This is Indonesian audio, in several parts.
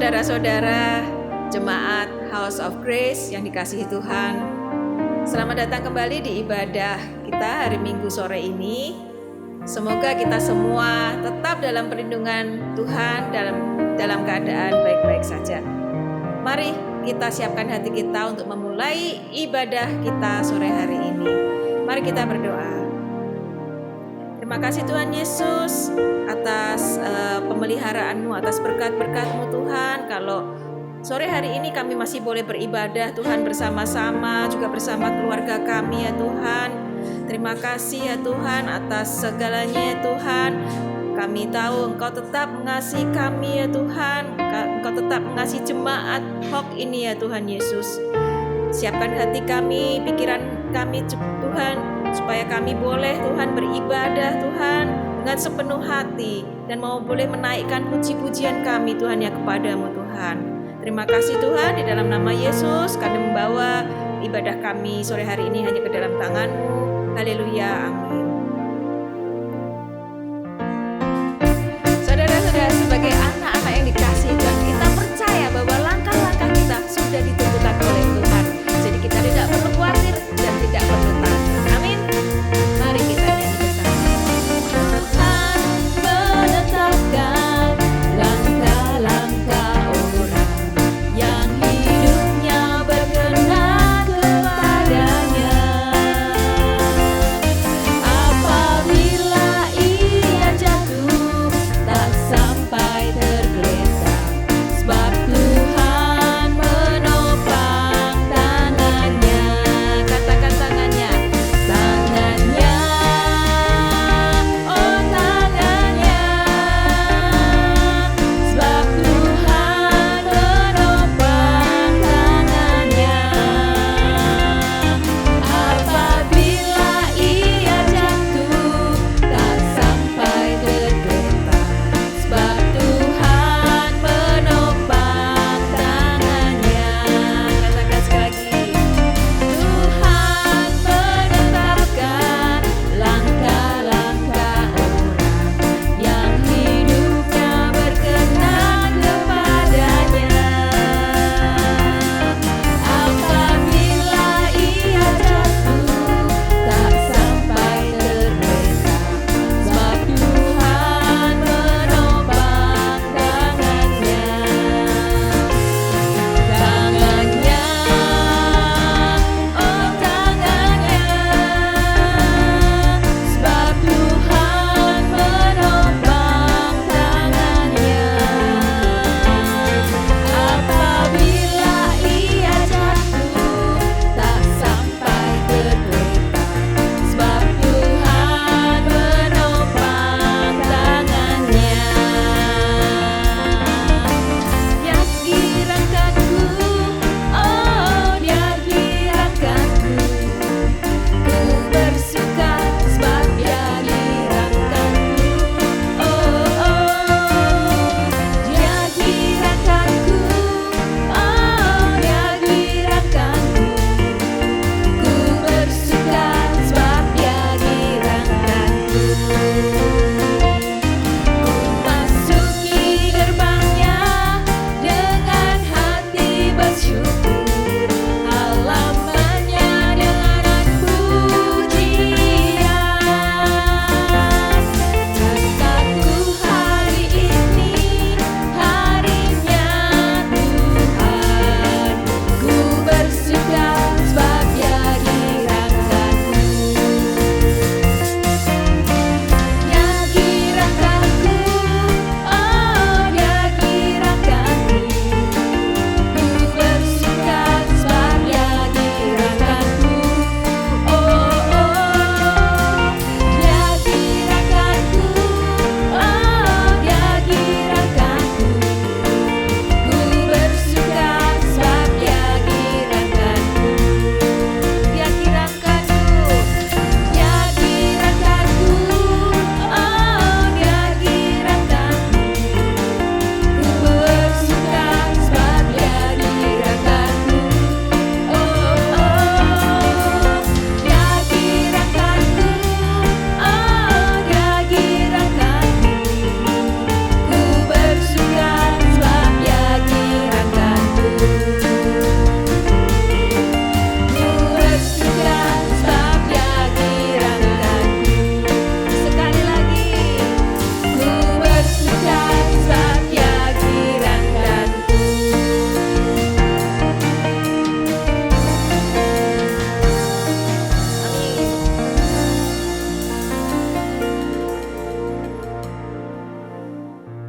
Saudara-saudara Jemaat House of Grace yang dikasihi Tuhan, selamat datang kembali di ibadah kita hari Minggu sore ini. Semoga kita semua tetap dalam perlindungan Tuhan, dalam keadaan baik-baik saja. Mari kita siapkan hati kita untuk memulai ibadah kita sore hari ini. Mari kita berdoa. Terima kasih Tuhan Yesus atas pemeliharaan-Mu, atas berkat-berkat-Mu Tuhan. Kalau sore hari ini kami masih boleh beribadah Tuhan bersama-sama, juga bersama keluarga kami ya Tuhan. Terima kasih ya Tuhan atas segalanya ya Tuhan. Kami tahu Engkau tetap mengasihi kami ya Tuhan. Engkau tetap mengasihi jemaat HOK ini ya Tuhan Yesus. Siapkan hati kami, pikiran kami Tuhan, supaya kami boleh Tuhan beribadah Tuhan dengan sepenuh hati dan mau boleh menaikkan puji-pujian kami Tuhan ya kepadamu Tuhan. Terima kasih Tuhan, di dalam nama Yesus kami membawa ibadah kami sore hari ini hanya ke dalam tangan-Mu. Haleluya, amin. Saudara-saudara, sebagai anak-anak yang dikasihi Tuhan, kita percaya bahwa langkah-langkah kita sudah ditentukan oleh Tuhan. Jadi kita tidak perlu khawatir dan tidak perlu takut. Amin. Mari kita nyanyi bersama. Tuhan menetapkan langkah-langkah orang yang hidupnya berkenan kepadanya.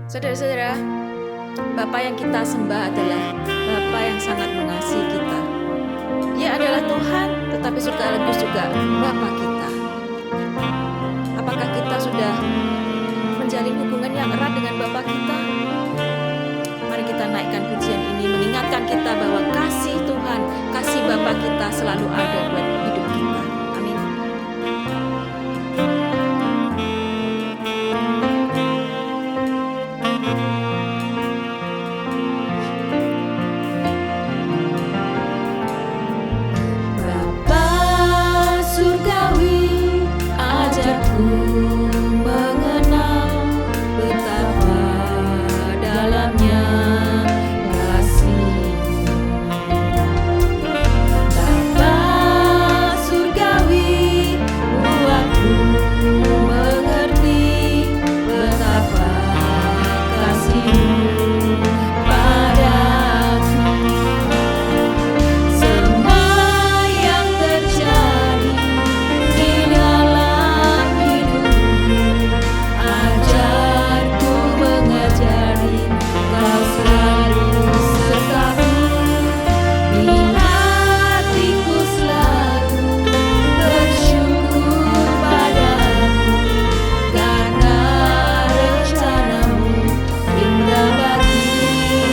Saudara-saudara, Bapa yang kita sembah adalah Bapa yang sangat mengasihi kita. Dia adalah Tuhan, tetapi sekaligus juga Bapa kita. Apakah kita sudah menjalin hubungan yang erat dengan Bapa kita? Mari kita naikkan pujian ini, mengingatkan kita bahwa kasih Tuhan, kasih Bapa kita selalu ada buat hidup kita. Amin. Bapa surgawi, ajarku mengenal betapa dalamnya kasih. Bapa surgawi, buatku mengerti betapa kasih-Mu padaku. Semua yang terjadi di dalam hidupku, ajarku mengajari Kau selalu sertaku. Di hatiku selalu bersyukur padamu, karena rencana-Mu indah bagiku.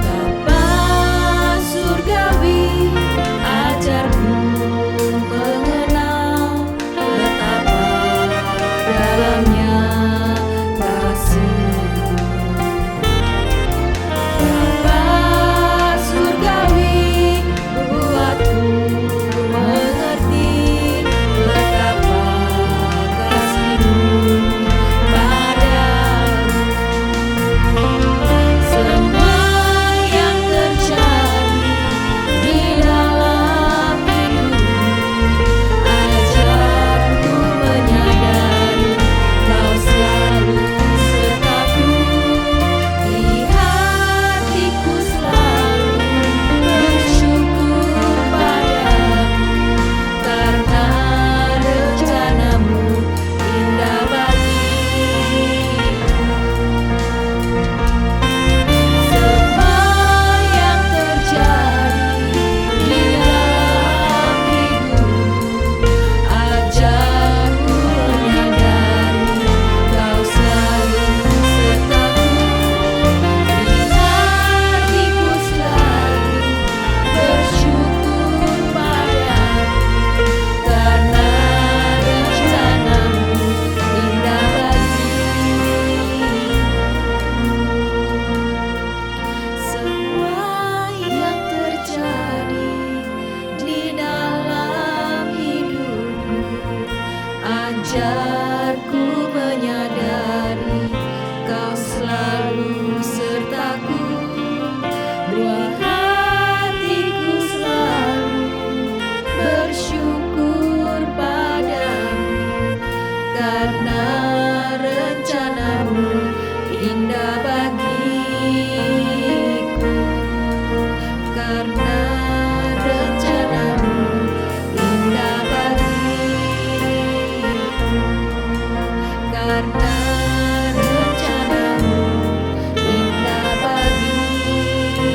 Bapa surgawi, ajarku mengenal betapa dalamnya kasih-Mu. Bapa surgawi, buatku mengerti betapa kasih-Mu padaku. Semua yang terjadi di dalam hidupku, ajarku menyadari Kau selalu sertaku. Di hatiku selalu bersyukur padamu, karena rencana-Mu indah bagiku. Semua yang terjadi di dalam hidupku, ajarku menyadari Kau selalu sertaku. Di hatiku selalu bersyukur padamu, karena rencana-Mu indah bagiku. Semua yang terjadi di dalam hidupku, ajarku menyadari Kau selalu sertaku. Di hatiku selalu bersyukur padamu, karena rencana-Mu indah bagiku. Karena rencana-Mu indah bagiku. Karena rencana-Mu indah bagiku.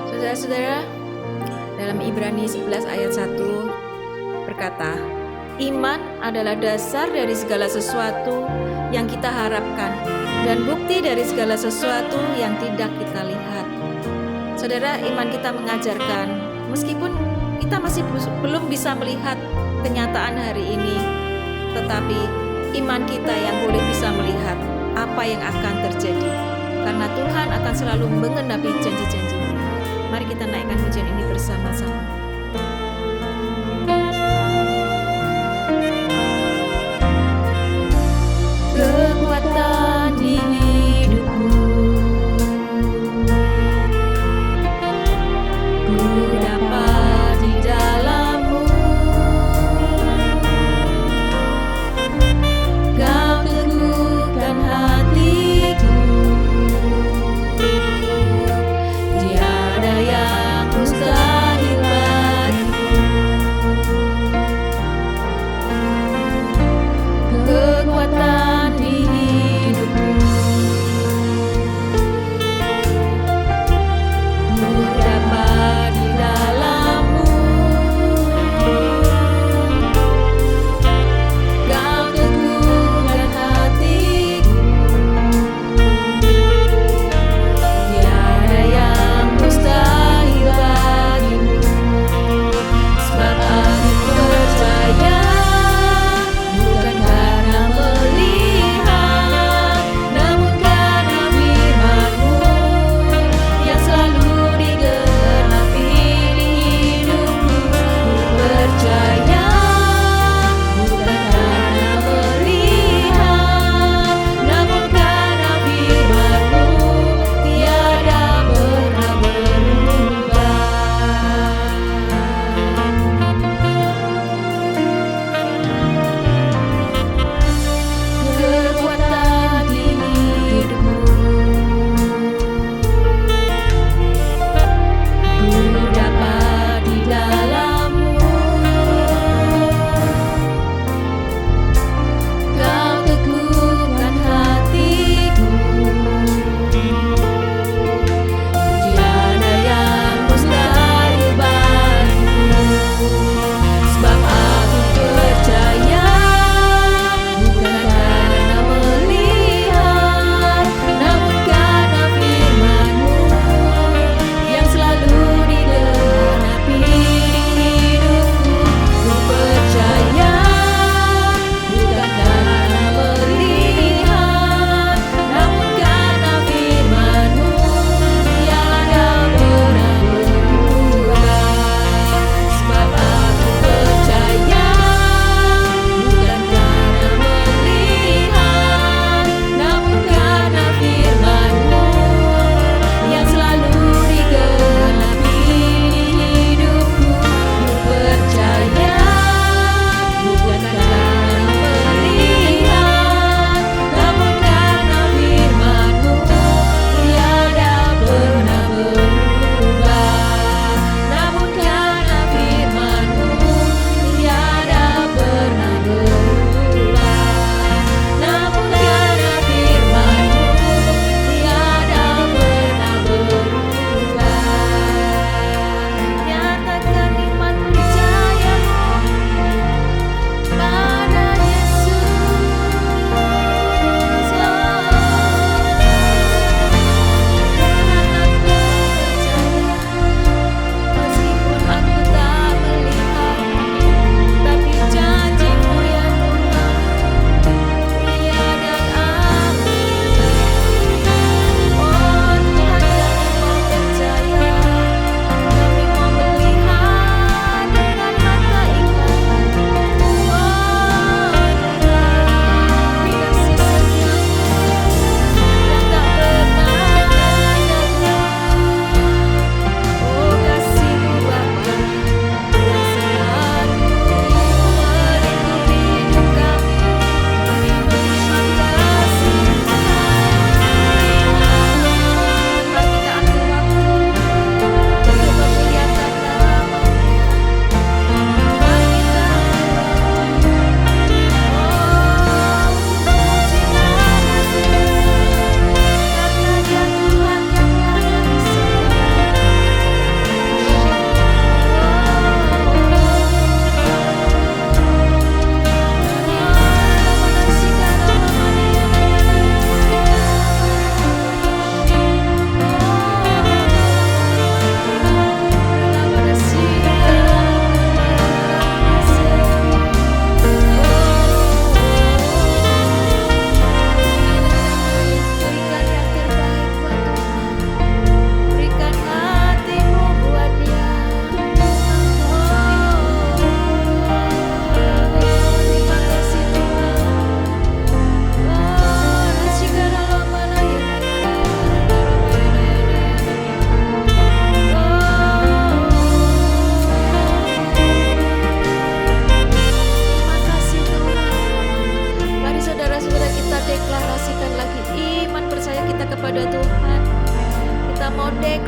Saudara-saudara, dalam Ibrani 11 ayat 1 berkata, iman adalah dasar dari segala sesuatu yang kita harapkan dan bukti dari segala sesuatu yang tidak kita lihat. Saudara, iman kita mengajarkan, meskipun kita masih belum bisa melihat kenyataan hari ini, tetapi iman kita yang boleh bisa melihat apa yang akan terjadi, karena Tuhan akan selalu mengenapi janji-janji-Nya. Mari kita naikkan pujian ini bersama-sama. Kekuatan di hidupku, ku dapat di dalam-Mu. Kau teguh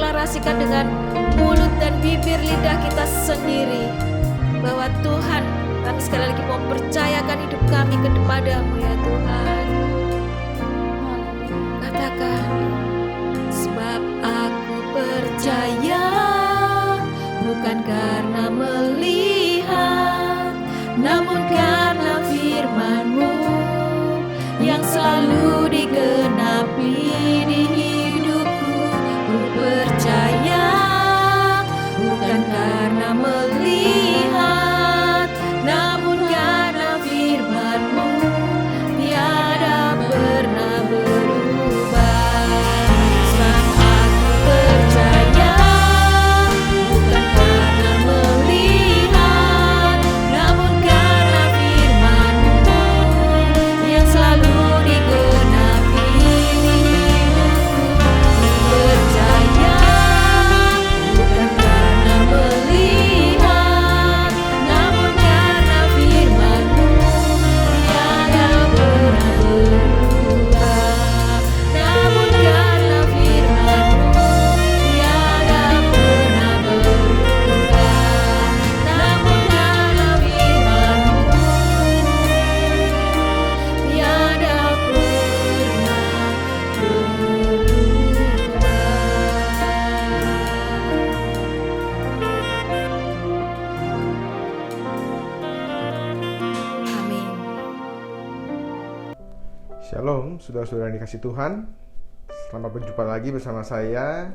deklarasikan dengan mulut dan bibir lidah kita sendiri bahwa Tuhan, kami sekali lagi mau percayakan hidup kami kepadamu ya Tuhan. Katakan, sebab aku percaya bukan karena melihat, namun karena firman-Mu yang selalu digenapi di hidupku. Ku percaya bukan karena melihat, namun karena firman-Mu tiada pernah berubah. Sebab aku percaya bukan karena melihat, namun karena firman-Mu yang selalu digenapi di hidupku. Ku percaya bukan karena melihat, namun karena firman-Mu tiada pernah berubah. Namun karena firman-Mu tiada pernah berubah. Namun karena firman-Mu tiada pernah berubah. Amin. Shalom, saudara-saudara yang dikasih Tuhan. Selamat berjumpa lagi bersama saya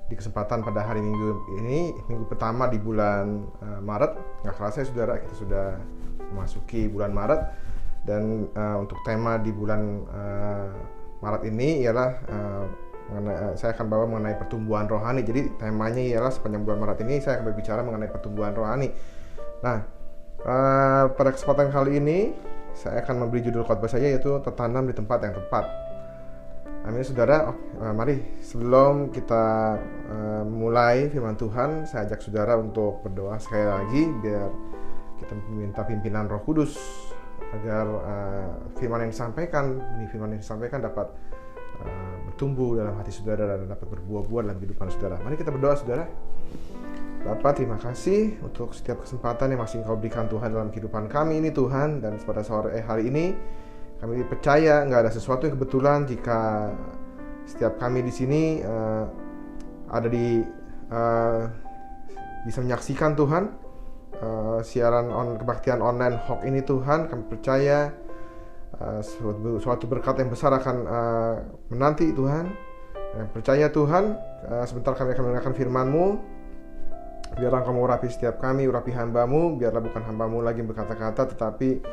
di kesempatan pada hari Minggu ini, minggu pertama di bulan Maret. Nggak kerasa ya saudara, kita sudah memasuki bulan Maret. Dan untuk tema di bulan Maret ini ialah saya akan bawa mengenai pertumbuhan rohani. Jadi temanya ialah sepanjang bulan Maret ini saya akan berbicara mengenai pertumbuhan rohani. Nah, pada kesempatan kali ini saya akan memberi judul khotbah saya yaitu tertanam di tempat yang tepat. Amin saudara. Mari sebelum kita mulai firman Tuhan, saya ajak saudara untuk berdoa sekali lagi biar kita meminta pimpinan Roh Kudus agar firman yang disampaikan dapat bertumbuh dalam hati saudara dan dapat berbuah-buah dalam kehidupan saudara. Mari kita berdoa saudara. Bapa, terima kasih untuk setiap kesempatan yang masih Engkau berikan Tuhan dalam kehidupan kami ini Tuhan. Dan pada sore hari ini kami percaya nggak ada sesuatu yang kebetulan jika setiap kami di sini ada di bisa menyaksikan Tuhan siaran kebaktian online HOK ini Tuhan. Kami percaya suatu berkat yang besar akan menanti Tuhan. Dan percaya Tuhan, sebentar kami akan mendengarkan firman-Mu. Biarlah Engkau mengurapi setiap kami, urapi hamba-Mu. Biarlah bukan hamba-Mu lagi yang berkata-kata, tetapi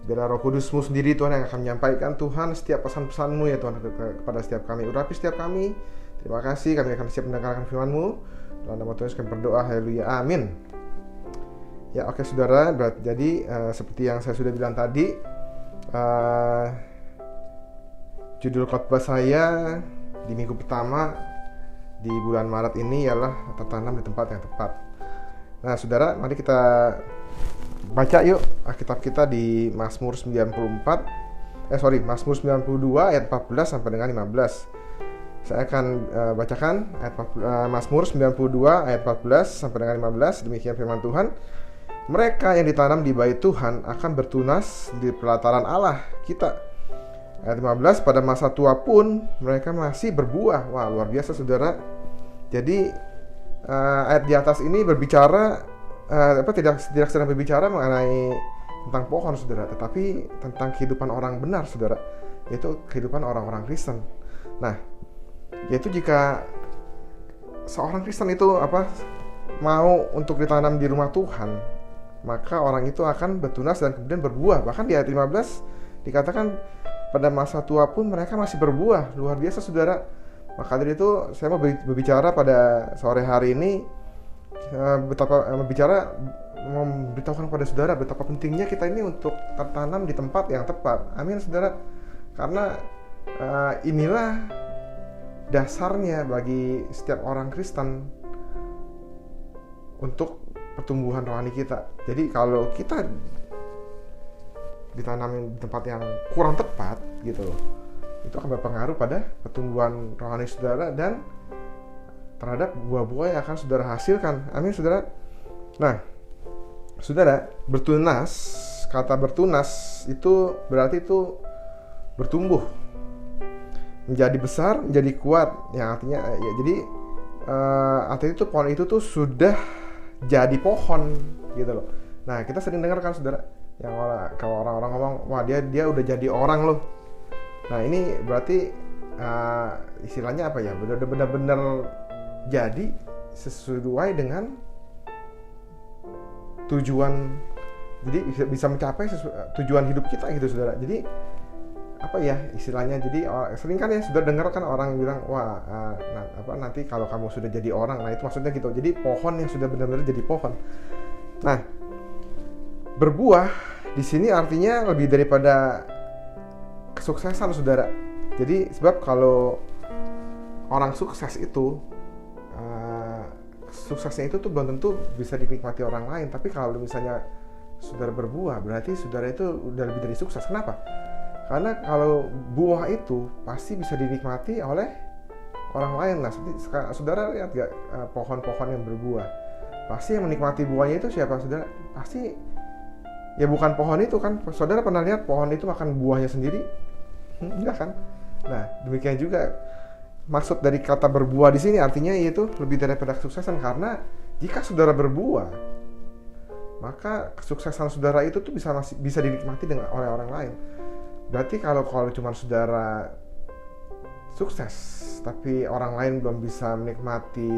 biarlah Roh Kudus-Mu sendiri Tuhan yang akan menyampaikan Tuhan setiap pesan-pesan-Mu ya Tuhan kepada setiap kami. Urapi setiap kami. Terima kasih, kami akan siap mendengarkan firman-Mu. Dalam nama Tuhan kami berdoa, haleluya, amin. Ya oke saudara, jadi seperti yang saya sudah bilang tadi, judul khotbah saya di minggu pertama di bulan Maret ini ialah tertanam di tempat yang tepat. Nah saudara, mari kita baca yuk Alkitab kita di Mazmur 92 ayat 14 sampai dengan 15. Saya akan bacakan ayat Mazmur 92 ayat 14 sampai dengan 15. Demikian firman Tuhan. Mereka yang ditanam di bait Tuhan akan bertunas di pelataran Allah kita. Ayat 15, pada masa tua pun mereka masih berbuah. Wah, luar biasa saudara. Jadi ayat di atas ini berbicara tidak sedang berbicara mengenai tentang pohon saudara, tetapi tentang kehidupan orang benar saudara, yaitu kehidupan orang-orang Kristen. Nah, yaitu jika seorang Kristen itu mau untuk ditanam di rumah Tuhan, maka orang itu akan bertunas dan kemudian berbuah. Bahkan di ayat 15 dikatakan pada masa tua pun mereka masih berbuah. Luar biasa saudara. Maka dari itu saya mau berbicara pada sore hari ini memberitahukan kepada saudara betapa pentingnya kita ini untuk tertanam di tempat yang tepat. Amin saudara. Karena inilah dasarnya bagi setiap orang Kristen untuk pertumbuhan rohani kita. Jadi kalau kita ditanam di tempat yang kurang tepat gitu loh, itu akan berpengaruh pada pertumbuhan rohani saudara dan terhadap buah-buah yang akan saudara hasilkan. Amin, saudara. Nah, saudara, bertunas, kata bertunas itu berarti itu bertumbuh, menjadi besar, menjadi kuat. Yang artinya ya, jadi artinya itu pohon itu tuh sudah jadi pohon gitu loh. Nah, kita sering dengar kan saudara, yang kalau orang-orang ngomong, wah dia udah jadi orang loh. Nah, ini berarti istilahnya apa ya, benar-benar jadi sesuai dengan tujuan, jadi bisa mencapai tujuan hidup kita gitu saudara. Jadi apa ya istilahnya, jadi sering kan ya saudara dengar kan orang bilang, wah nanti kalau kamu sudah jadi orang, nah itu maksudnya gitu. Jadi pohon yang sudah benar-benar jadi pohon. Nah, berbuah di sini artinya lebih daripada kesuksesan saudara. Jadi sebab kalau orang sukses itu suksesnya itu tuh belum tentu bisa dinikmati orang lain. Tapi kalau misalnya saudara berbuah, berarti saudara itu udah lebih dari sukses. Kenapa? Karena kalau buah itu pasti bisa dinikmati oleh orang lain. Nah, saudara lihat gak pohon-pohon yang berbuah, pasti yang menikmati buahnya itu siapa saudara? Pasti ya bukan pohon itu kan. Saudara pernah lihat pohon itu makan buahnya sendiri? Enggak kan? Nah, demikian juga maksud dari kata berbuah di sini artinya yaitu lebih daripada kesuksesan, karena jika saudara berbuah, maka kesuksesan saudara itu tuh bisa dinikmati oleh orang lain. Berarti kalau cuma saudara sukses tapi orang lain belum bisa menikmati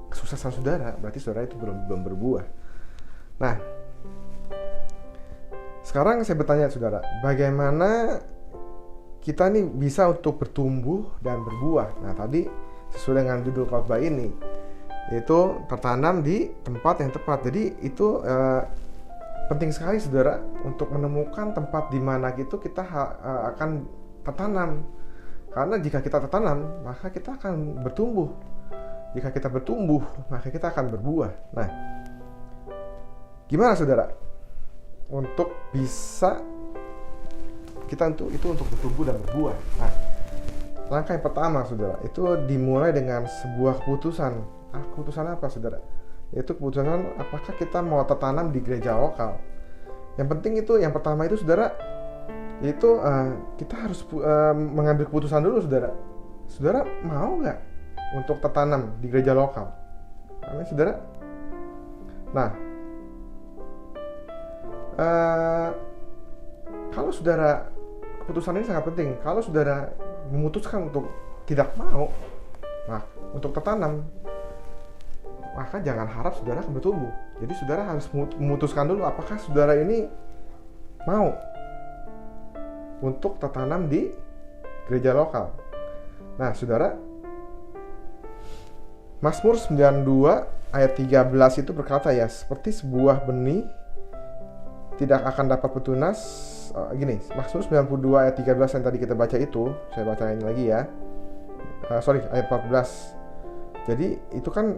kesuksesan saudara, berarti saudara itu belum berbuah. Nah, sekarang saya bertanya saudara, bagaimana kita nih bisa untuk bertumbuh dan berbuah? Nah, tadi sesuai dengan judul khotbah ini, yaitu tertanam di tempat yang tepat. Jadi itu penting sekali saudara untuk menemukan tempat di mana gitu kita akan tertanam. Karena jika kita tertanam, maka kita akan bertumbuh. Jika kita bertumbuh, maka kita akan berbuah. Nah, gimana saudara untuk bisa kita untuk bertumbuh dan berbuah? Nah, langkah yang pertama saudara itu dimulai dengan sebuah keputusan. Keputusan apa saudara? Yaitu keputusan apakah kita mau tertanam di gereja lokal. Yang penting itu, yang pertama itu saudara, yaitu kita harus mengambil keputusan dulu saudara. Saudara mau nggak untuk tertanam di gereja lokal? Amin saudara. Nah, kalau saudara, keputusan ini sangat penting. Kalau saudara memutuskan untuk tidak mau, nah untuk tertanam, maka jangan harap saudara akan bertumbuh. Jadi saudara harus memutuskan dulu apakah saudara ini mau untuk tertanam di gereja lokal. Nah saudara, Mazmur 92 ayat 13 itu berkata ya, seperti sebuah benih tidak akan dapat bertunas. Gini, Mazmur 92 ayat 13 yang tadi kita baca itu, saya bacain lagi ya. Ayat 14. Jadi itu kan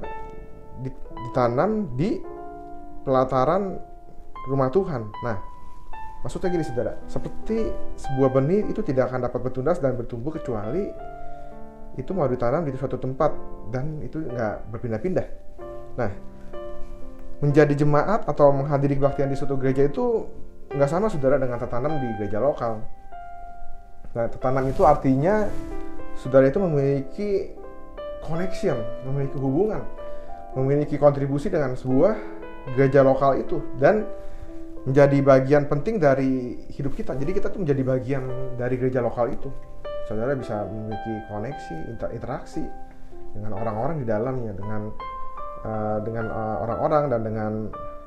ditanam di pelataran rumah Tuhan. Nah, maksudnya gini saudara, seperti sebuah benih itu tidak akan dapat bertunas dan bertumbuh kecuali itu mau ditanam di suatu tempat dan itu nggak berpindah-pindah. Nah, menjadi jemaat atau menghadiri kebaktian di suatu gereja itu nggak sama saudara dengan tertanam di gereja lokal. Nah, tertanam itu artinya saudara itu memiliki connection, memiliki hubungan, memiliki kontribusi dengan sebuah gereja lokal itu dan menjadi bagian penting dari hidup kita. Jadi kita tuh menjadi bagian dari gereja lokal itu. Saudara bisa memiliki koneksi, interaksi dengan orang-orang di dalamnya, dengan orang-orang dan dengan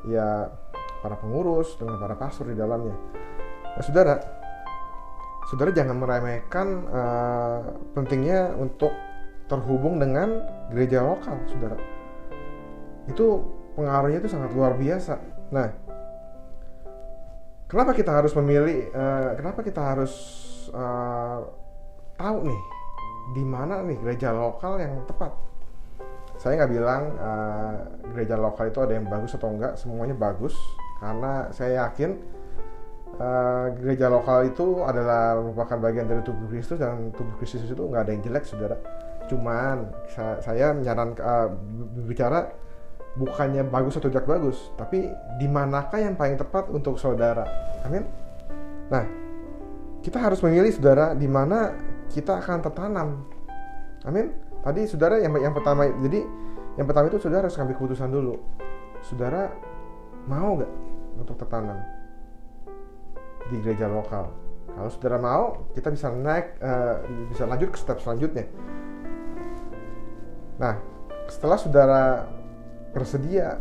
ya para pengurus, dengan para pastor di dalamnya. Nah, saudara jangan meremehkan pentingnya untuk terhubung dengan gereja lokal, saudara. Itu pengaruhnya itu sangat luar biasa. Nah, kenapa kita harus memilih? Kenapa kita harus tahu nih di mana nih gereja lokal yang tepat? Saya nggak bilang gereja lokal itu ada yang bagus atau enggak, semuanya bagus. Karena saya yakin gereja lokal itu adalah merupakan bagian dari tubuh Kristus dan tubuh Kristus itu nggak ada yang jelek, saudara. Cuman saya menyarankan berbicara bukannya bagus atau tidak bagus, tapi di manakah yang paling tepat untuk saudara. Amin. Nah, kita harus memilih saudara di mana kita akan tertanam. Amin. Tadi saudara yang pertama, jadi yang pertama itu saudara harus ambil keputusan dulu. Saudara mau gak untuk tertanam di gereja lokal? Kalau saudara mau, kita bisa bisa lanjut ke step selanjutnya. Nah, setelah saudara bersedia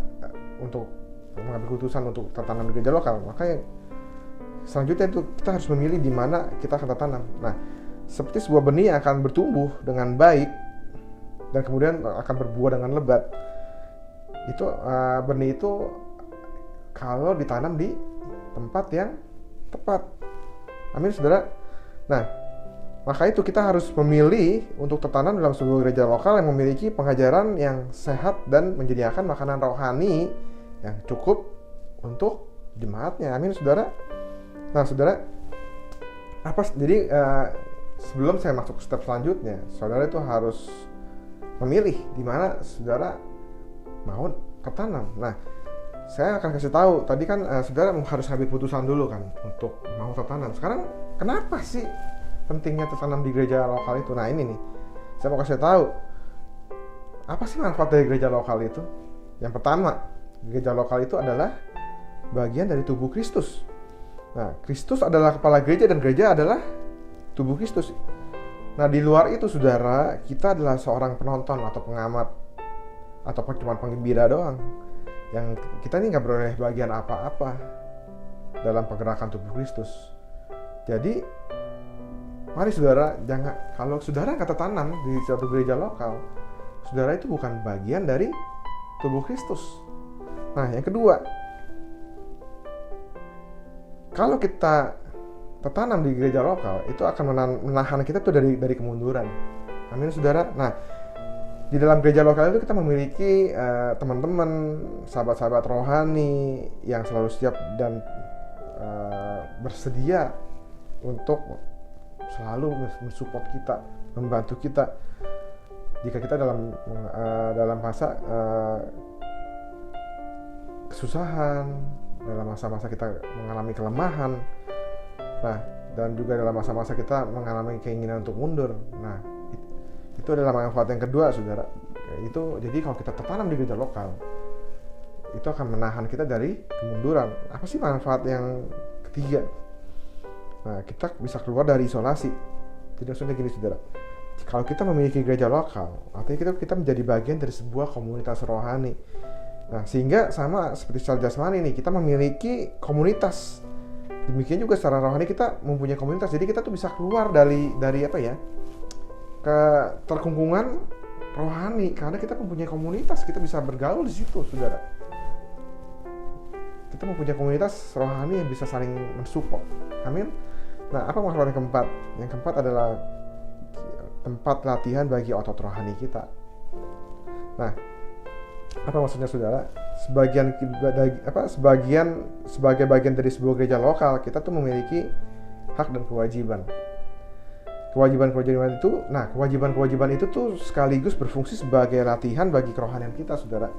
untuk mengambil keputusan untuk tertanam di gereja lokal, maka yang selanjutnya itu kita harus memilih di mana kita akan tertanam. Nah, seperti sebuah benih yang akan bertumbuh dengan baik dan kemudian akan berbuah dengan lebat. Itu benih itu kalau ditanam di tempat yang tepat. Amin, saudara. Nah, maka itu kita harus memilih untuk tertanam dalam sebuah gereja lokal yang memiliki pengajaran yang sehat dan menyediakan makanan rohani yang cukup untuk jemaatnya. Amin, saudara. Nah, saudara, jadi sebelum saya masuk ke step selanjutnya, saudara itu harus memilih di mana saudara mau tertanam. Nah, saya akan kasih tahu. Tadi kan saudara harus ambil putusan dulu kan untuk mau tertanam. Sekarang kenapa sih pentingnya tertanam di gereja lokal itu? Nah, ini nih, saya mau kasih tahu apa sih manfaat dari gereja lokal itu. Yang pertama, gereja lokal itu adalah bagian dari tubuh Kristus. Nah, Kristus adalah kepala gereja dan gereja adalah tubuh Kristus. Nah, di luar itu saudara, kita adalah seorang penonton atau pengamat atau cuma penggembira doang, yang kita ini nggak beroleh bagian apa-apa dalam pergerakan tubuh Kristus. Jadi mari saudara, kalau saudara nggak tertanam di suatu gereja lokal, saudara itu bukan bagian dari tubuh Kristus. Nah, yang kedua, kalau kita tertanam di gereja lokal, itu akan menahan kita tuh dari kemunduran. Amin, saudara. Nah, di dalam gereja lokal itu kita memiliki teman-teman, sahabat-sahabat rohani yang selalu siap dan bersedia untuk selalu mensupport kita, membantu kita jika kita dalam masa kesusahan, dalam masa-masa kita mengalami kelemahan. Nah, dan juga dalam masa-masa kita mengalami keinginan untuk mundur. Nah, itu adalah manfaat yang kedua, saudara. Itu jadi kalau kita tertanam di gereja lokal, itu akan menahan kita dari kemunduran. Apa sih manfaat yang ketiga? Nah, kita bisa keluar dari isolasi. Tidak maksudnya gini, saudara. Kalau kita memiliki gereja lokal, artinya kita menjadi bagian dari sebuah komunitas rohani. Nah, sehingga sama seperti secara jasmani nih, kita memiliki komunitas. Demikian juga secara rohani kita mempunyai komunitas. Jadi kita tuh bisa keluar dari apa ya? Keterkungkungan rohani karena kita mempunyai komunitas, kita bisa bergaul di situ, saudara. Kita mempunyai komunitas rohani yang bisa saling mensupport. Amin. Nah, apa masalah yang keempat? Yang keempat adalah tempat latihan bagi otot rohani kita. Nah, apa maksudnya, saudara? Sebagai bagian dari sebuah gereja lokal, kita tuh memiliki hak dan kewajiban. Kewajiban itu tuh sekaligus berfungsi sebagai latihan bagi kerohanian kita, saudara,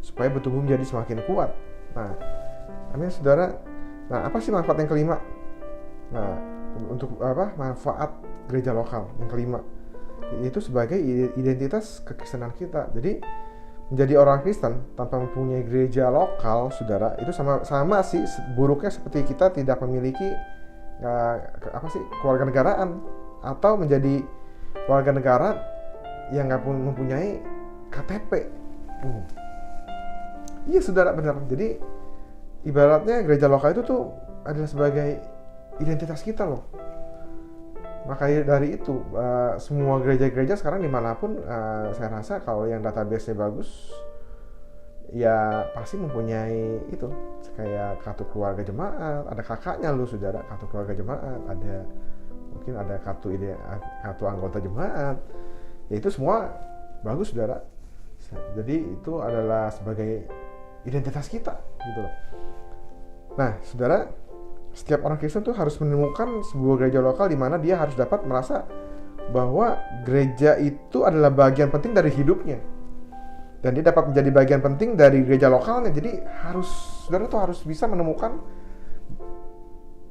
supaya bertumbuh menjadi semakin kuat. Nah, amin, saudara. Nah, apa sih manfaat yang kelima? Nah, untuk manfaat gereja lokal yang kelima, itu sebagai identitas kekristenan kita. Jadi menjadi orang Kristen tanpa mempunyai gereja lokal, saudara, itu sama sih buruknya seperti kita tidak memiliki kewarganegaraan atau menjadi warga negara yang nggak mempunyai KTP. Iya, saudara, benar. Jadi ibaratnya gereja lokal itu tuh adalah sebagai identitas kita loh. Maka dari itu semua gereja-gereja sekarang dimanapun, saya rasa kalau yang database-nya bagus, ya pasti mempunyai itu, kayak kartu keluarga jemaat, ada kakaknya lu, saudara, kartu keluarga jemaat, mungkin ada kartu anggota jemaat, ya itu semua bagus, saudara. Jadi itu adalah sebagai identitas kita, gitu loh. Nah, saudara, setiap orang Kristen tuh harus menemukan sebuah gereja lokal di mana dia harus dapat merasa bahwa gereja itu adalah bagian penting dari hidupnya. Dan dia dapat menjadi bagian penting dari gereja lokalnya. Jadi saudara tuh harus bisa menemukan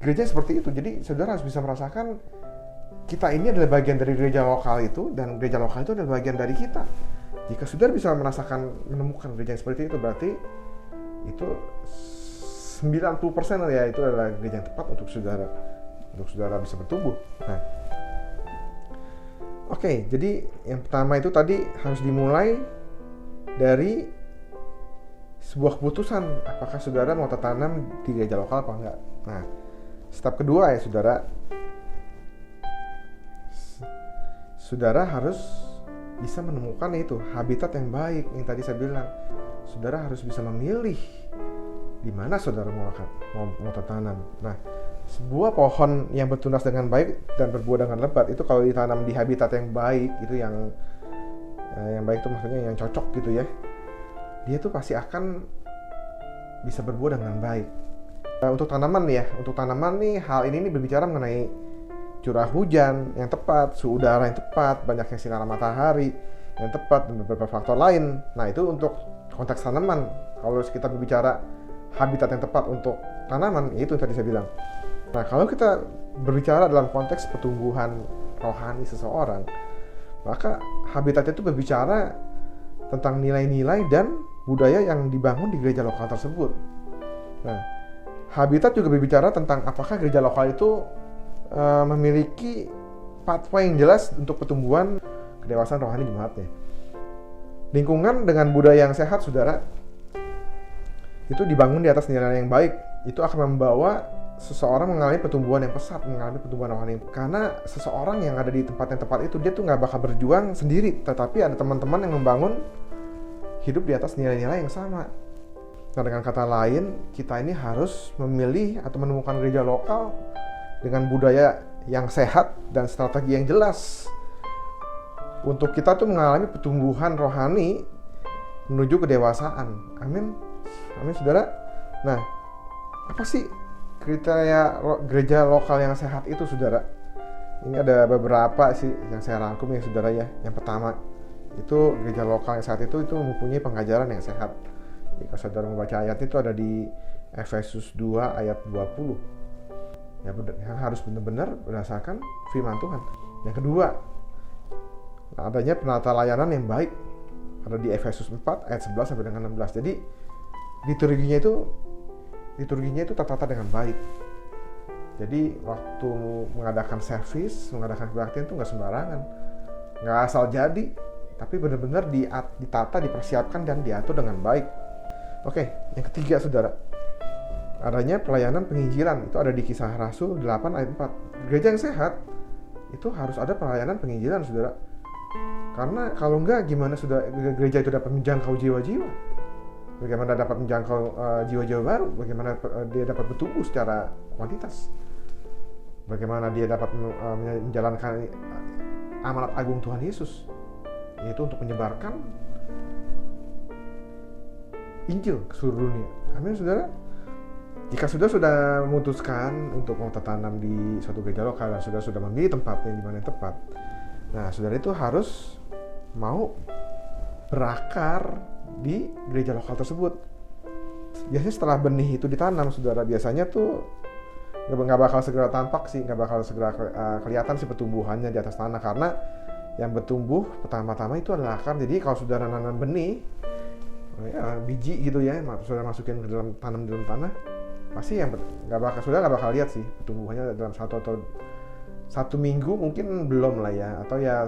gereja seperti itu. Jadi saudara harus bisa merasakan kita ini adalah bagian dari gereja lokal itu, dan gereja lokal itu adalah bagian dari kita. Jika saudara bisa menemukan gereja yang seperti itu, berarti itu 90% ya itu adalah gereja yang tepat untuk saudara bisa bertumbuh. Nah, oke, jadi yang pertama itu tadi harus dimulai dari sebuah keputusan, apakah saudara mau tertanam di gereja lokal apa enggak. Nah, step kedua ya saudara harus bisa menemukan itu habitat yang baik yang tadi saya bilang. Saudara harus bisa memilih di mana saudara mau tertanam. Nah, sebuah pohon yang bertunas dengan baik dan berbuah dengan lebat itu kalau ditanam di habitat yang baik, itu yang baik itu maksudnya yang cocok gitu ya, dia tuh pasti akan bisa berbuah dengan baik. Untuk tanaman nih hal ini berbicara mengenai curah hujan yang tepat, suhu udara yang tepat, banyaknya sinar matahari yang tepat, dan beberapa faktor lain. Nah, itu untuk konteks tanaman. Kalau kita berbicara habitat yang tepat untuk tanaman, itu yang tadi saya bilang. Nah, kalau kita berbicara dalam konteks pertumbuhan rohani seseorang, maka habitat itu berbicara tentang nilai-nilai dan budaya yang dibangun di gereja lokal tersebut. Nah, habitat juga berbicara tentang apakah gereja lokal itu memiliki pathway yang jelas untuk pertumbuhan kedewasaan rohani jemaatnya. Lingkungan dengan budaya yang sehat, saudara, itu dibangun di atas nilai yang baik. Itu akan membawa seseorang mengalami pertumbuhan yang pesat, mengalami pertumbuhan rohani. Karena seseorang yang ada di tempat yang tepat itu, dia tuh nggak bakal berjuang sendiri, tetapi ada teman-teman yang membangun hidup di atas nilai-nilai yang sama. Nah, dengan kata lain, kita ini harus memilih atau menemukan gereja lokal dengan budaya yang sehat dan strategi yang jelas untuk kita tuh mengalami pertumbuhan rohani menuju kedewasaan. Amin. Amin, saudara. Nah, apa sih kriteria gereja lokal yang sehat itu, saudara? Ini ada beberapa sih yang saya rangkum ya, saudara ya. Yang pertama, itu gereja lokal yang sehat itu mempunyai pengajaran yang sehat. Jika saudara membaca ayat itu ada di Efesus 2 ayat 20. Ya, harus benar-benar berdasarkan firman Tuhan. Yang kedua, adanya penata layanan yang baik. Ada di Efesus 4 ayat 11 sampai dengan 16. Jadi liturginya itu tertata dengan baik. Jadi waktu mengadakan servis, mengadakan kebaktian itu nggak sembarangan, nggak asal jadi, tapi benar-benar ditata, dipersiapkan dan diatur dengan baik. Oke, yang ketiga, saudara, adanya pelayanan penginjilan. Itu ada di Kisah Rasul 8 ayat 4. Gereja yang sehat itu harus ada pelayanan penginjilan, saudara. Karena kalau enggak, gimana gereja itu dapat menjangkau jiwa-jiwa? Bagaimana dapat menjangkau jiwa-jiwa baru? Bagaimana dia dapat bertumbuh secara kuantitas? Bagaimana dia dapat menjalankan amanat agung Tuhan Yesus, yaitu untuk menyebarkan Injil ke seluruh dunia. Amin, saudara. Jika sudah memutuskan untuk mau tertanam di suatu gereja lokal dan sudah memilih tempatnya di mana yang tepat, nah, saudara itu harus mau berakar di gereja lokal tersebut. Biasanya setelah benih itu ditanam, saudara, biasanya tuh nggak bakal segera tampak sih, nggak bakal segera kelihatan sih pertumbuhannya di atas tanah, karena yang bertumbuh pertama-tama itu adalah akar. Jadi kalau saudara nanam benih, ya, biji gitu ya, saudara masukin ke dalam tanam di dalam tanah, pasti yang saudara nggak bakal lihat sih pertumbuhannya dalam satu minggu mungkin belum lah ya, atau ya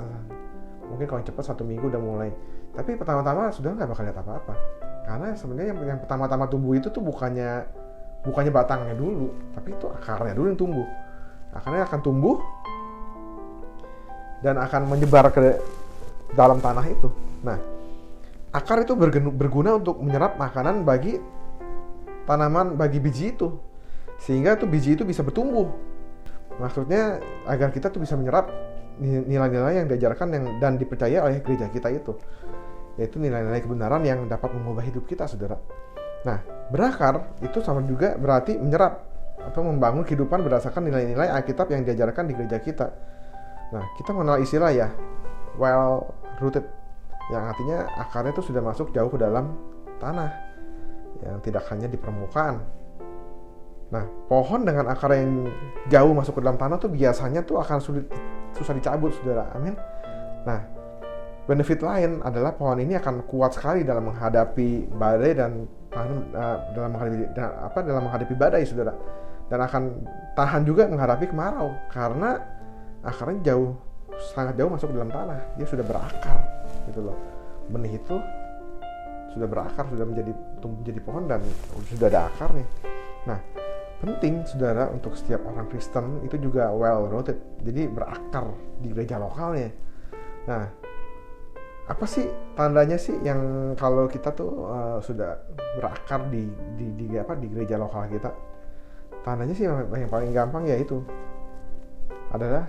mungkin kalau cepat 1 minggu udah mulai. Tapi pertama-tama saudara nggak bakal lihat apa-apa, karena sebenarnya yang pertama-tama tumbuh itu tuh bukannya batangnya dulu, tapi itu akarnya dulu yang tumbuh. Akarnya akan tumbuh dan akan menyebar ke dalam tanah itu. Nah, akar itu berguna untuk menyerap makanan bagi tanaman, bagi biji itu, sehingga tuh biji itu bisa bertumbuh. Maksudnya agar kita tuh bisa menyerap nilai-nilai yang diajarkan dan dipercaya oleh gereja kita itu, yaitu nilai-nilai kebenaran yang dapat mengubah hidup kita, saudara. Nah, berakar itu sama juga berarti menyerap atau membangun kehidupan berdasarkan nilai-nilai Alkitab yang diajarkan di gereja kita. Nah, kita mengenal istilah ya, well rooted, yang artinya akarnya itu sudah masuk jauh ke dalam tanah, yang tidak hanya di permukaan. Nah, pohon dengan akar yang jauh masuk ke dalam tanah tuh biasanya tuh akan susah dicabut, saudara. Amin. Nah, benefit lain adalah pohon ini akan kuat sekali dalam menghadapi badai dan dalam menghadapi badai, saudara. Dan akan tahan juga menghadapi kemarau karena akarnya sangat jauh masuk ke dalam tanah. Dia sudah berakar, gitu loh. Benih itu sudah berakar, sudah menjadi pohon dan sudah ada akarnya. Nah, penting, saudara, untuk setiap orang Kristen itu juga well rooted, jadi berakar di gereja lokalnya. Nah, apa sih tandanya sih yang kalau kita tuh sudah berakar di gereja lokal kita? Tandanya sih yang paling gampang yaitu adalah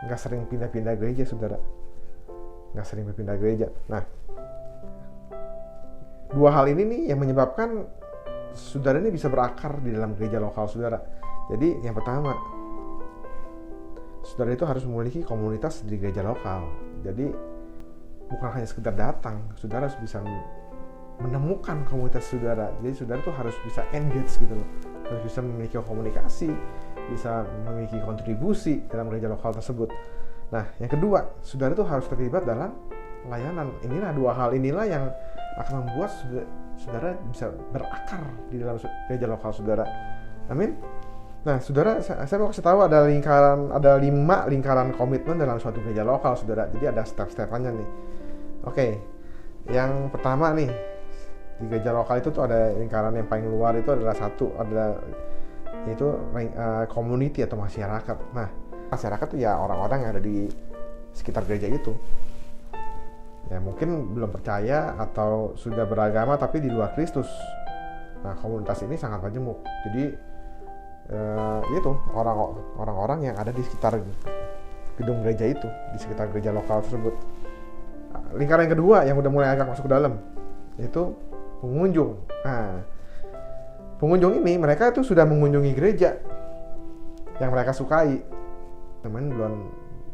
nggak sering pindah-pindah gereja, saudara. Nggak sering berpindah gereja. Nah, dua hal ini nih yang menyebabkan saudara ini bisa berakar di dalam gereja lokal saudara. Jadi yang pertama, saudara itu harus memiliki komunitas di gereja lokal. Jadi bukan hanya sekedar datang, saudara harus bisa menemukan komunitas saudara. Jadi saudara tuh harus bisa engage gitu loh, harus bisa memiliki komunikasi, bisa memiliki kontribusi dalam gereja lokal tersebut. Nah, yang kedua, saudara tuh harus terlibat dalam layanan. Inilah dua hal inilah yang akan membuat saudara bisa berakar di dalam gereja lokal saudara. Amin. Nah, saudara, saya mau kasih tahu ada 5 lingkaran komitmen dalam suatu gereja lokal, saudara. Jadi ada step-stepannya nih. Oke, yang pertama nih, di gereja lokal itu tuh ada lingkaran yang paling luar itu adalah yaitu community atau masyarakat. Nah, masyarakat tuh ya orang-orang yang ada di sekitar gereja itu. Ya mungkin belum percaya atau sudah beragama tapi di luar Kristus. Nah, komunitas ini sangat majemuk. Jadi itu orang-orang yang ada di sekitar gedung gereja itu, di sekitar gereja lokal tersebut. Lingkaran yang kedua yang udah mulai agak masuk ke dalam, yaitu pengunjung. Nah, pengunjung ini mereka itu sudah mengunjungi gereja yang mereka sukai, teman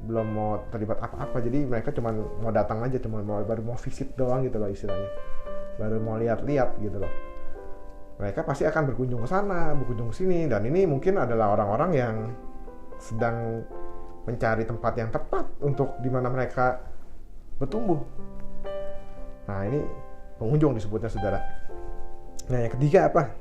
belum mau terlibat apa-apa, jadi mereka cuma mau datang aja, baru mau visit doang gitu loh istilahnya, baru mau lihat-lihat gitu loh. Mereka pasti akan berkunjung ke sana, berkunjung ke sini, dan ini mungkin adalah orang-orang yang sedang mencari tempat yang tepat untuk dimana mereka bertumbuh. Nah, ini pengunjung disebutnya, saudara. Nah, yang ketiga apa?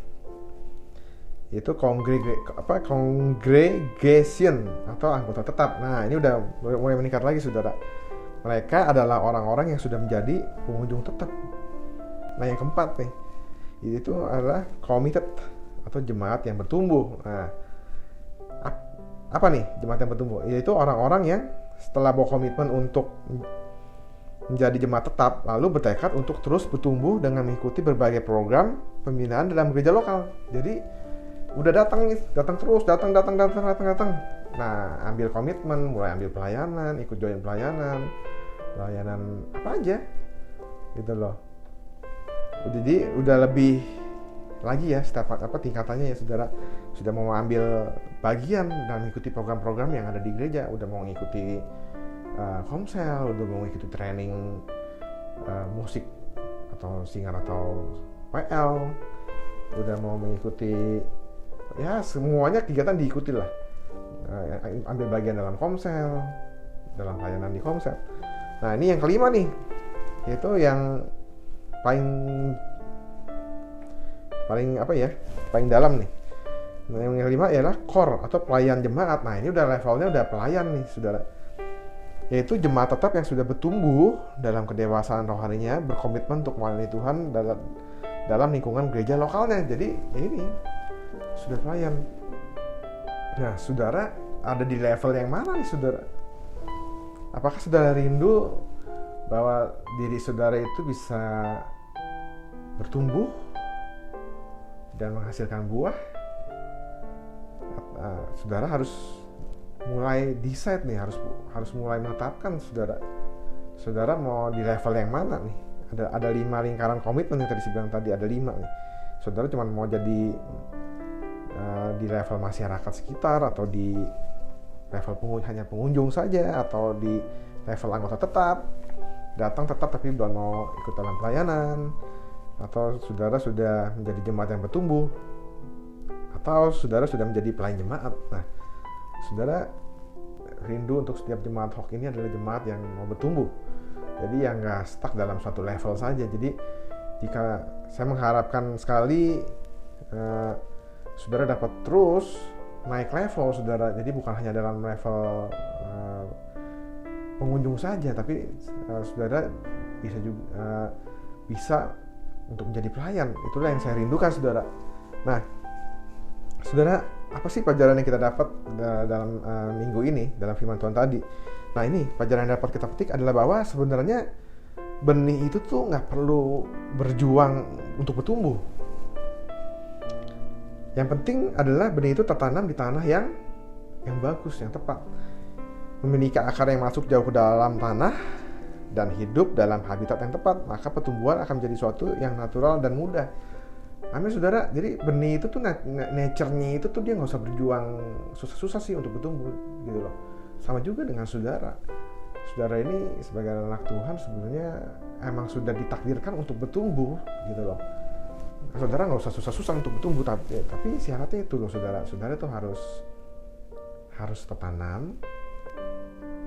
Itu congregation atau anggota tetap. Nah, ini udah mulai meningkat lagi, saudara. Mereka adalah orang-orang yang sudah menjadi pengunjung tetap. Nah, yang keempat nih, itu adalah committed atau jemaat yang bertumbuh. Nah, apa nih jemaat yang bertumbuh? Yaitu orang-orang yang setelah berkomitmen untuk menjadi jemaat tetap, lalu bertekad untuk terus bertumbuh dengan mengikuti berbagai program pembinaan dalam gereja lokal. Jadi udah datang terus, datang. Nah, ambil komitmen, mulai ambil pelayanan, ikut join pelayanan apa aja, gitu loh. Jadi udah lebih lagi ya tingkatannya ya, saudara. Sudah mau ambil bagian dan mengikuti program-program yang ada di gereja, udah mau mengikuti komsel, udah mau mengikuti training musik atau singer atau PL, udah mau mengikuti ya semuanya kegiatan diikuti lah, ambil bagian dalam komsel, dalam pelayanan di komsel. Nah, ini yang kelima nih, yaitu yang paling dalam nih. Nah, yang kelima ialah core atau pelayan jemaat. Nah, ini udah levelnya udah pelayan nih, saudara. Yaitu jemaat tetap yang sudah bertumbuh dalam kedewasaan rohaninya, berkomitmen untuk melayani Tuhan dalam lingkungan gereja lokalnya. Jadi ini sudah pelayan. Nah, saudara ada di level yang mana nih, saudara? Apakah saudara rindu bahwa diri saudara itu bisa bertumbuh dan menghasilkan buah? Saudara harus mulai decide nih, harus mulai menetapkan saudara mau di level yang mana nih. Ada 5 lingkaran komitmen yang tadi saya bilang tadi, ada 5 nih. Saudara cuma mau jadi di level masyarakat sekitar atau di level hanya pengunjung saja, atau di level anggota tetap, datang tetap tapi belum mau ikut dalam pelayanan, atau saudara sudah menjadi jemaat yang bertumbuh, atau saudara sudah menjadi pelayan jemaat. Nah, saudara rindu untuk setiap jemaat HOK ini adalah jemaat yang mau bertumbuh, jadi yang nggak stuck dalam suatu level saja. Jadi jika saya mengharapkan sekali saudara dapat terus naik level saudara, jadi bukan hanya dalam level pengunjung saja, tapi saudara bisa juga bisa untuk menjadi pelayan. Itulah yang saya rindukan saudara. Nah saudara, apa sih pelajaran yang kita dapat dalam minggu ini, dalam firman Tuhan tadi? Nah ini pelajaran yang dapat kita petik adalah bahwa sebenarnya benih itu tuh nggak perlu berjuang untuk bertumbuh. Yang penting adalah benih itu tertanam di tanah yang bagus, yang tepat, memiliki akar yang masuk jauh ke dalam tanah dan hidup dalam habitat yang tepat, maka pertumbuhan akan menjadi suatu yang natural dan mudah. Amin saudara. Jadi benih itu tuh nature-nya itu tuh dia nggak usah berjuang susah-susah sih untuk bertumbuh gitu loh. Sama juga dengan saudara. Saudara ini sebagai anak Tuhan sebenarnya emang sudah ditakdirkan untuk bertumbuh gitu loh. Saudara nggak usah susah-susah untuk bertumbuh, tapi syaratnya itu loh saudara. Saudara tuh harus tertanam,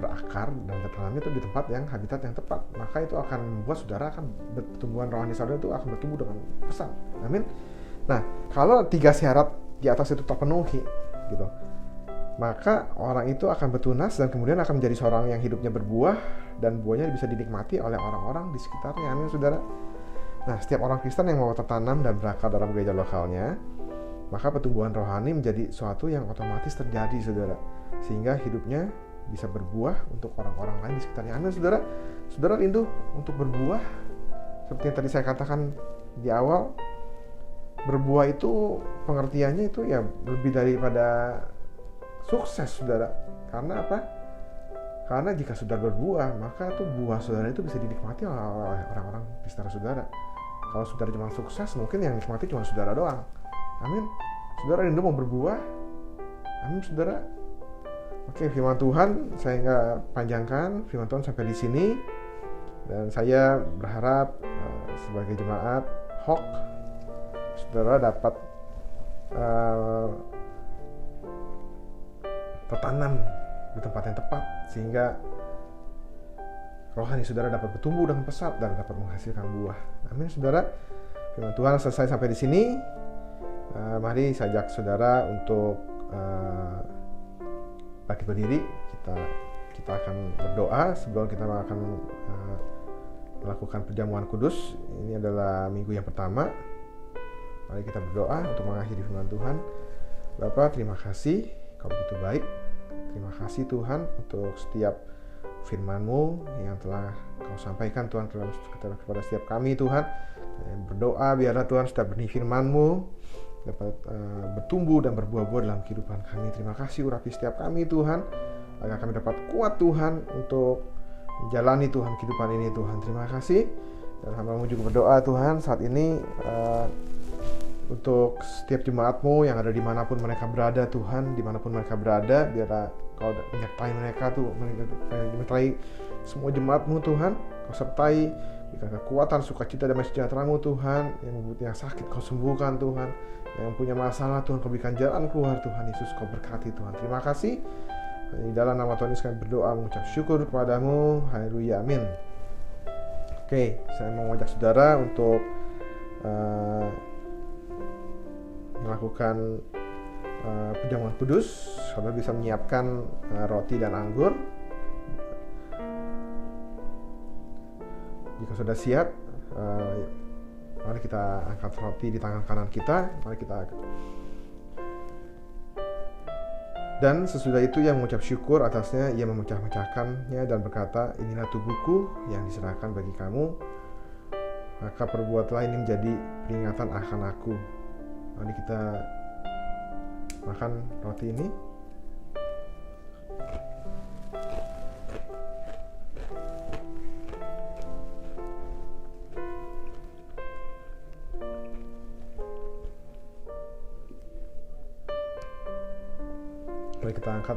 berakar, dan tertanamnya itu di tempat yang habitat yang tepat. Maka itu akan membuat saudara akan pertumbuhan rohani saudara itu akan bertumbuh dengan pesat. Amin. Nah, kalau 3 syarat di atas itu terpenuhi gitu, maka orang itu akan bertunas dan kemudian akan menjadi seorang yang hidupnya berbuah dan buahnya bisa dinikmati oleh orang-orang di sekitarnya. Amin saudara. Nah, setiap orang Kristen yang mau tertanam dan berakar dalam gereja lokalnya, maka pertumbuhan rohani menjadi suatu yang otomatis terjadi saudara, sehingga hidupnya bisa berbuah untuk orang-orang lain di sekitarnya. Amin saudara. Saudara rindu untuk berbuah seperti yang tadi saya katakan di awal. Berbuah itu pengertiannya itu ya lebih daripada sukses saudara. Karena apa? Karena jika saudara berbuah, maka tuh buah saudara itu bisa dinikmati oleh orang-orang di sekitar saudara. Kalau saudara cuma sukses, mungkin yang nikmati cuma saudara doang. Amin. Saudara rindu mau berbuah? Amin saudara. Oke, firman Tuhan saya nggak panjangkan, firman Tuhan sampai di sini, dan saya berharap sebagai jemaat HOK saudara dapat tertanam di tempat yang tepat, sehingga rohani saudara dapat bertumbuh dengan pesat dan dapat menghasilkan buah. Amin saudara. Firman Tuhan selesai sampai di sini. Mari saya ajak saudara untuk bangkit berdiri. Kita akan berdoa sebelum kita akan melakukan perjamuan kudus. Ini adalah minggu yang pertama. Mari kita berdoa untuk mengakhiri firman Tuhan. Bapa, terima kasih, Kau begitu baik. Terima kasih Tuhan untuk setiap firman-Mu yang telah Kau sampaikan Tuhan kepada setiap kami Tuhan. Berdoa biarlah Tuhan setiap benih firman-Mu dapat bertumbuh dan berbuah-buah dalam kehidupan kami. Terima kasih urapi setiap kami Tuhan, agar kami dapat kuat Tuhan untuk menjalani Tuhan kehidupan ini Tuhan. Terima kasih. Dan hamba-Mu juga berdoa Tuhan saat ini untuk setiap jemaat-Mu yang ada dimanapun mereka berada Tuhan, dimanapun mereka berada, biarlah Kau menyertai mereka tuh, menyertai semua jemaat-Mu Tuhan. Kau sertai, berikan kekuatan, sukacita, damai sejahtera-Mu Tuhan. Yang sakit Kau sembuhkan Tuhan, yang punya masalah Tuhan Kau berikan jalan keluar Tuhan Yesus. Kau berkati Tuhan. Terima kasih. Di dalam nama Tuhan Yesus kami berdoa mengucap syukur kepadamu. Haleluya, amin. Oke, saya mau mengajak saudara untuk melakukan perjamuan kudus. Saudara bisa menyiapkan roti dan anggur. Jika sudah siap, mari kita angkat roti di tangan kanan kita. Mari kita dan sesudah itu ia mengucap syukur atasnya, ia memecah-mecahkannya dan berkata, inilah tubuhku yang diserahkan bagi kamu, maka perbuatlah ini menjadi peringatan akan aku. Mari kita makan roti ini. Mari kita angkat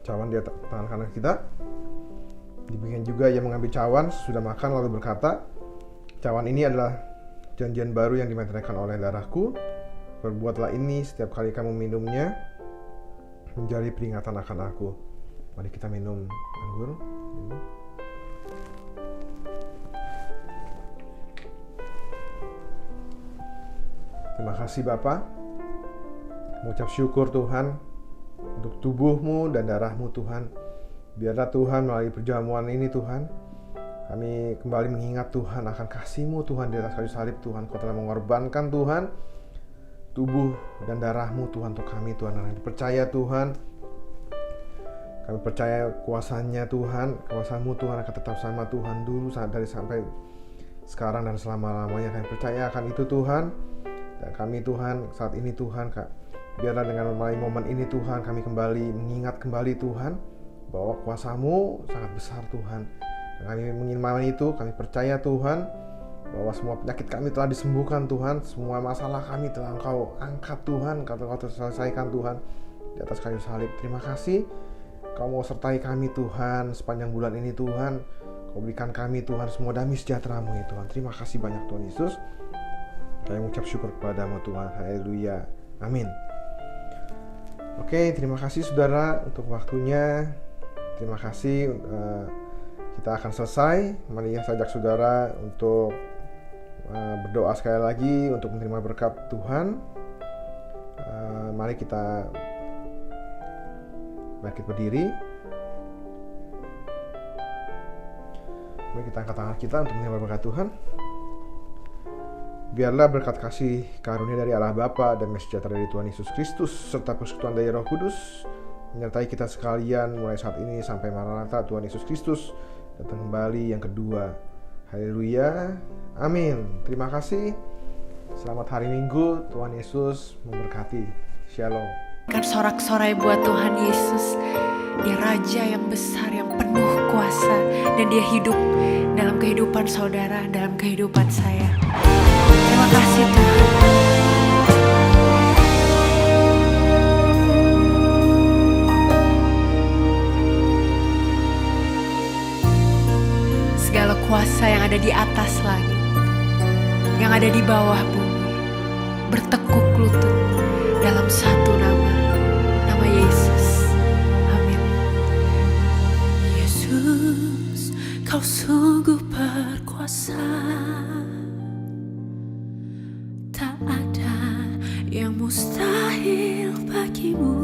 cawan di tangan kanan kita. Demikian juga ia mengambil cawan sesudah makan lalu berkata, cawan ini adalah janjian baru yang dimeteraikan oleh darahku. Perbuatlah ini setiap kali kamu minumnya menjadi peringatan akan aku. Mari kita minum anggur. Terima kasih Bapa. Mengucap syukur Tuhan untuk tubuhmu dan darahmu Tuhan. Biarlah Tuhan melalui perjamuan ini Tuhan, kami kembali mengingat Tuhan akan kasih-Mu Tuhan di atas kayu salib Tuhan. Kau telah mengorbankan Tuhan tubuh dan darah-Mu Tuhan untuk kami Tuhan. Kami percaya Tuhan, kami percaya kuasanya Tuhan, kuasa-Mu Tuhan akan tetap sama Tuhan dulu dari sampai sekarang dan selama-lamanya. Kami percaya akan itu Tuhan. Dan kami Tuhan saat ini Tuhan, biarlah dengan melalui momen ini Tuhan kami kembali mengingat kembali Tuhan bahwa kuasa-Mu sangat besar Tuhan. Dan kami mengimani itu, kami percaya Tuhan bahwa semua penyakit kami telah disembuhkan Tuhan. Semua masalah kami telah Engkau angkat Tuhan, Engkau telah selesaikan Tuhan di atas kayu salib. Terima kasih Kau mau sertai kami Tuhan sepanjang bulan ini Tuhan. Kau berikan kami Tuhan semua damai sejahtera-Mu ya Tuhan. Terima kasih banyak Tuhan Yesus. Kami mengucap syukur kepada-Mu Tuhan. Haleluya. Amin. Oke, terima kasih saudara untuk waktunya. Terima kasih. Kita akan selesai. Mari saya ajak saudara untuk berdoa sekali lagi untuk menerima berkat Tuhan. Mari kita bangkit berdiri. Mari kita angkat tangan kita untuk menerima berkat Tuhan. Biarlah berkat kasih karunia dari Allah Bapa dan sejahtera dari Tuhan Yesus Kristus serta persekutuan dari Roh Kudus menyertai kita sekalian mulai saat ini sampai Maranatha Tuhan Yesus Kristus datang kembali yang kedua. Haleluya. Amin. Terima kasih. Selamat hari Minggu. Tuhan Yesus memberkati. Shalom. Kan sorak-sorai buat Tuhan Yesus. Dia Raja yang besar, yang penuh kuasa, dan Dia hidup dalam kehidupan saudara, dalam kehidupan saya. Terima kasih Tuhan. Segala kuasa yang ada di atas langit, yang ada di bawah bumi, bertekuk lutut dalam satu nama, nama Yesus. Amin. Yesus, Kau sungguh berkuasa. Tak ada yang mustahil bagimu.